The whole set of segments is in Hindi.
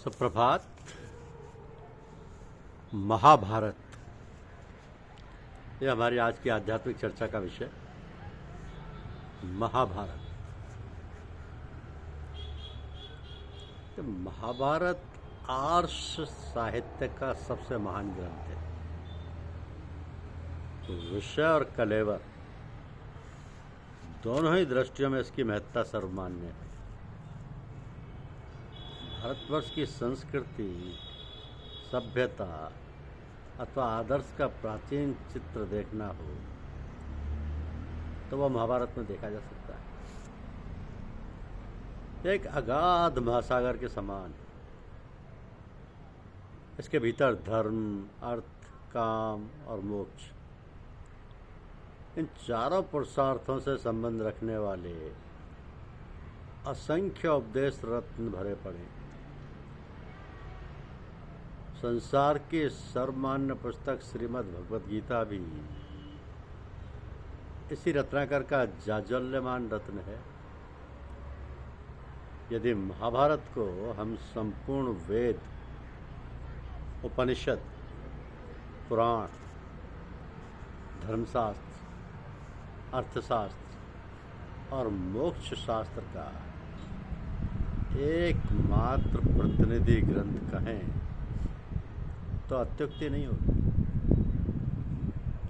सुप्रभात। महाभारत यह हमारी आज की आध्यात्मिक चर्चा का विषय। महाभारत तो महाभारत आर्ष साहित्य का सबसे महान ग्रंथ है। विषय और कलेवर दोनों ही दृष्टियों में इसकी महत्ता सर्वमान्य है। भारतवर्ष की संस्कृति, सभ्यता अथवा आदर्श का प्राचीन चित्र देखना हो तो वह महाभारत में देखा जा सकता है। एक अगाध महासागर के समान इसके भीतर धर्म, अर्थ, काम और मोक्ष इन चारों पुरुषार्थों से संबंध रखने वाले असंख्य उपदेश रत्न भरे पड़े। संसार की सर्वमान्य पुस्तक श्रीमद् भगवद गीता भी इसी रत्नाकर का जाज्वल्यमान रत्न है। यदि महाभारत को हम संपूर्ण वेद, उपनिषद, पुराण, धर्मशास्त्र, अर्थशास्त्र और मोक्ष शास्त्र का एकमात्र प्रतिनिधि ग्रंथ कहें तो अत्युक्ति नहीं होगी।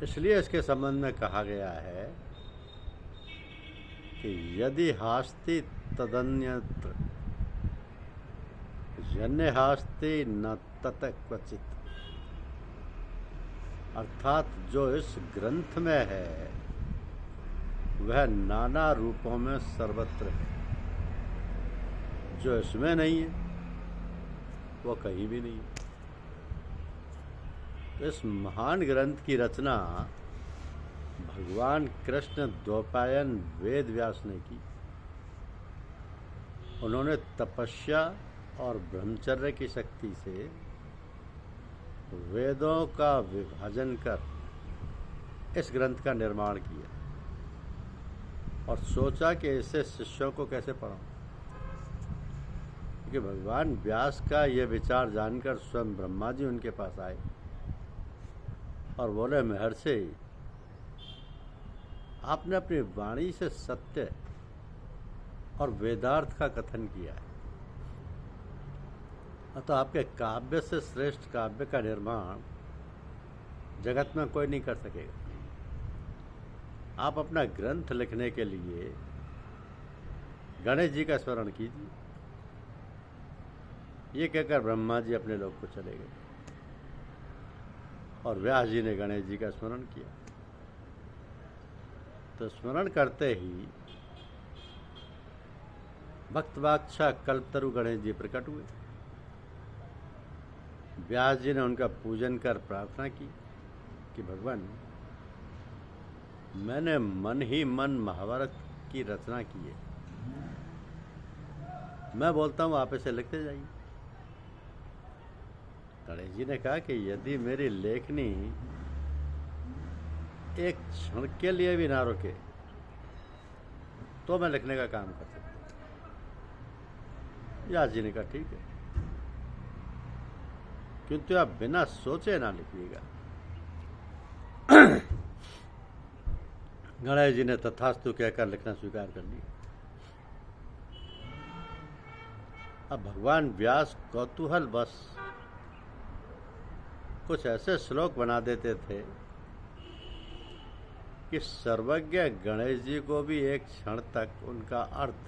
इसलिए इसके संबंध में कहा गया है कि यदि हास्ति तदन्यत्र जन्य हास्ति न तत क्वचित, अर्थात जो इस ग्रंथ में है वह नाना रूपों में सर्वत्र है। जो इसमें नहीं है वो कहीं भी नहीं है। इस महान ग्रंथ की रचना भगवान कृष्ण द्वैपायन वेद व्यास ने की। उन्होंने तपस्या और ब्रह्मचर्य की शक्ति से वेदों का विभाजन कर इस ग्रंथ का निर्माण किया और सोचा कि इसे शिष्यों को कैसे पढ़ाऊं। क्योंकि भगवान व्यास का यह विचार जानकर स्वयं ब्रह्मा जी उनके पास आए और बोले, महर्षि, आपने अपनी वाणी से सत्य और वेदार्थ का कथन किया है, अतः आपके काव्य से श्रेष्ठ काव्य का निर्माण जगत में कोई नहीं कर सकेगा। आप अपना ग्रंथ लिखने के लिए गणेश जी का स्मरण कीजिए। ये कहकर ब्रह्मा जी अपने लोक को चले गए और व्यास जी ने गणेश जी का स्मरण किया। तो स्मरण करते ही भक्तवाक्षा कल्पतरु गणेश जी प्रकट हुए। व्यास जी ने उनका पूजन कर प्रार्थना की कि भगवान, मैंने मन ही मन महाभारत की रचना की है। मैं बोलता हूँ आप इसे लिखते जाइए। गणेश जी ने कहा कि यदि मेरी लेखनी एक क्षण के लिए भी ना रुके तो मैं लिखने का काम कर सकता हूं। व्यास जी ने कहा ठीक है, किंतु आप बिना सोचे ना लिखिएगा। गणेश जी ने तथास्तु कहकर लिखना स्वीकार कर लिया। अब भगवान व्यास कौतूहल बस कुछ ऐसे श्लोक बना देते थे कि सर्वज्ञ गणेश जी को भी एक क्षण तक उनका अर्थ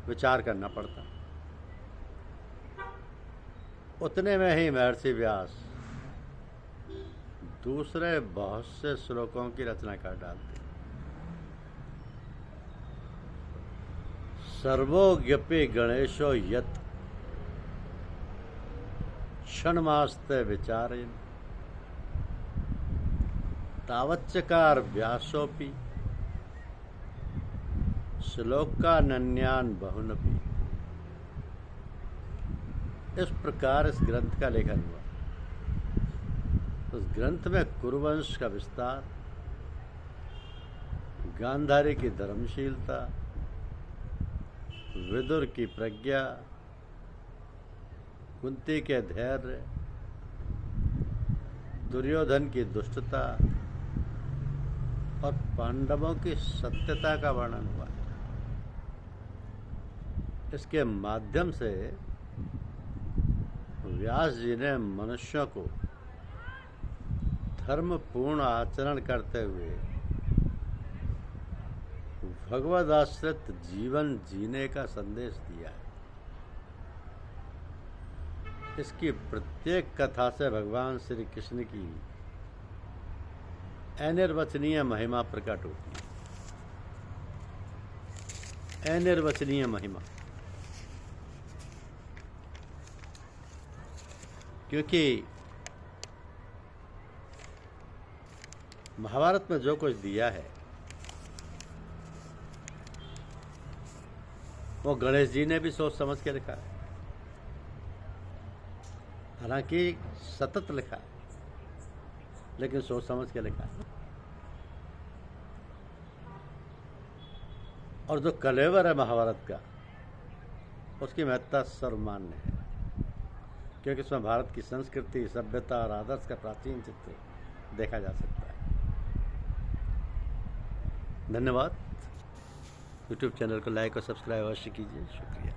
विचार करना पड़ता। उतने में ही महर्षि व्यास दूसरे बहुत से श्लोकों की रचना कर डालते। सर्वोज्ञपि गणेशो यत् क्षणमास्ते विचारेन तावच्चकार व्यासोपि श्लोकानन्यान बहुनपि। इस प्रकार इस ग्रंथ का लेखन हुआ। उस ग्रंथ में कुरुवंश का विस्तार, गांधारी की धर्मशीलता, विदुर की प्रज्ञा, कुंती के धैर्य, दुर्योधन की दुष्टता और पांडवों की सत्यता का वर्णन हुआ है। इसके माध्यम से व्यास जी ने मनुष्यों को धर्मपूर्ण आचरण करते हुए भगवद आश्रित जीवन जीने का संदेश दिया है। इसकी प्रत्येक कथा से भगवान श्री कृष्ण की अनिर्वचनीय महिमा प्रकट होती है। अनिर्वचनीय महिमा, क्योंकि महाभारत में जो कुछ दिया है वो गणेश जी ने भी सोच समझ के लिखा है। हालांकि सतत लिखा है, लेकिन सोच समझ के लिखा है। और जो कलेवर है महाभारत का, उसकी महत्ता सर्वमान्य है, क्योंकि इसमें भारत की संस्कृति, सभ्यता और आदर्श का प्राचीन चित्र देखा जा सकता है। धन्यवाद। यूट्यूब चैनल को लाइक और सब्सक्राइब अवश्य कीजिए। शुक्रिया।